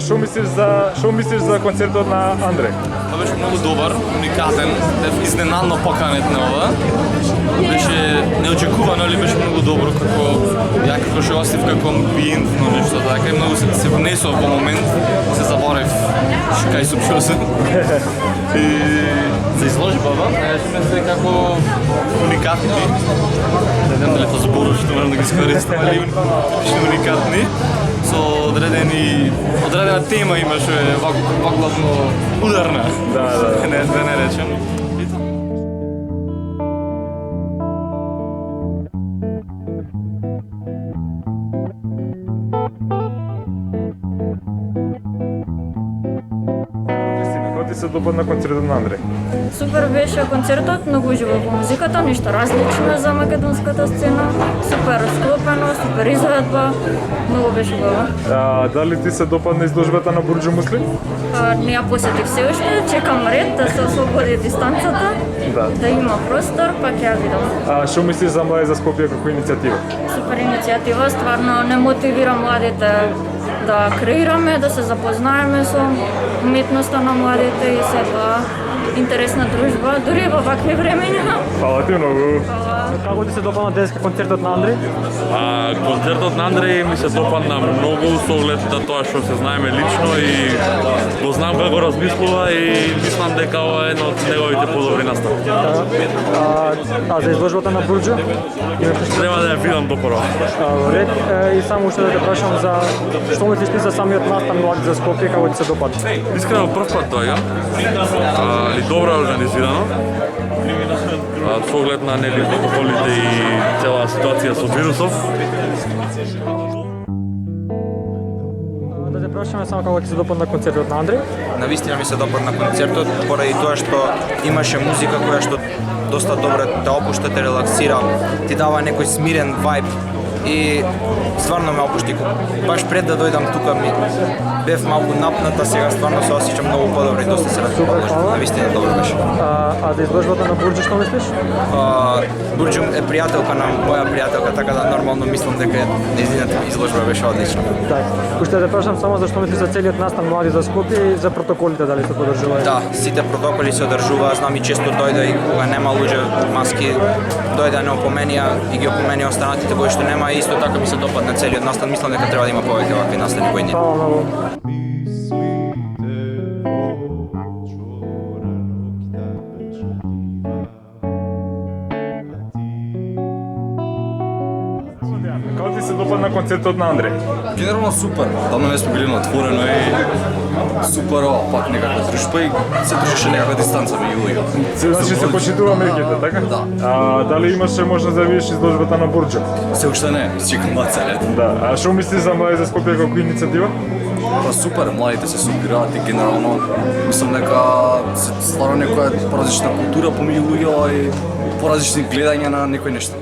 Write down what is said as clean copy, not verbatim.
што мислиш за концертот на Андреј? Тоа беше многу добар, уникатен, бев изненадно поканет на ова. Беше неочекувано, али беше многу добро како ја како што остив како амбиент, но нешто така и многу се внесов во момент, се заборев кај сум шо се. И за изложбава, мисле како уникатни. Не знам дали тоа зборот што морам да ги искористам, али беше уникатни. Со одредена тема имаше ваквално ударна. Да не речем. Ти се допадна концертот на Андреј? Супер беше концертот, многу уживав во музиката, нешто различно за македонската сцена. Супер склопено, супер изведба, многу беше убаво. Дали ти се допадна изложбата на Бурџу Муслим? Не ја посетив се уште, чекам ред да се ослободи дистанцата, да има простор, па ќе ја видам. Што мислиш за Млади за Скопје како иницијатива? Супер иницијатива, стварно не мотивира младите да креираме, да се запознаеме со уметноста на младите и се интересна дружба, дури во вакви времења. Фала ти многу. Како ти се допадна денеска концертот на Андреј? Концертот на Андреј ми се допадна многу со оглед на тоа што се знаеме лично и го знам како размислува и мислам дека ова е едно од неговите подобри настави. А за изложбата на Бурџу? Треба да ја видам допрво. Ред и само уште да те прашам за што мислиш ти за самиот настан Млади за Скопје, како ти се допадна? Искрено прв пат доаѓам. И добро организирано. Со оглед на нели протоколите и цела ситуација со вирусов. Да те прашаме само како ти се допадна концертот на Андреј? Навистина ми се допадна концертот поради тоа што имаше музика која што доста добро те опушта, те релаксира, ти дава некој смирен вајб и стварно ме опушти. Баш пред да дојдам тука ми бев малку напната, сега стварно се осеќам многу подобро и доста се расположен. Навистина добро беше. А за изложбата на Бурџу што мислиш? Бурџу е пријателка на моја пријателка, така да нормално мислам дека нејзината изложба беше одлична. Така. Уште да те прашам само за што мислиш за целиот настан Млади за Скопје и за протоколите дали се подржуваат? Да, сите протоколи се одржуваат, знам и често дојде и кога нема луѓе маски, дојде не опоменија и ги опоменија останатите кои што нема и исто така ми се допадна целиот настан, мислам дека треба да има повеќе вакви настани кои не. Фала многу. Како ти се допадна концертот на Андреј? Генерално супер, давно не сме били на отворено и супер ова пак некаква дружба и се држеше некаква дистанца меѓу луѓето. Значи се почитува меѓите, така? Да. Дали имаше можност да видиш изложбата на Бурџу? Се уште не, чекам да целет. Да. А што мислиш за Млади за Скопје како иницијатива? Па супер, младите се собираат и генерално мислам дека се ствара некоја поразлична култура помеѓу луѓето и поразлични гледања на некои нешта.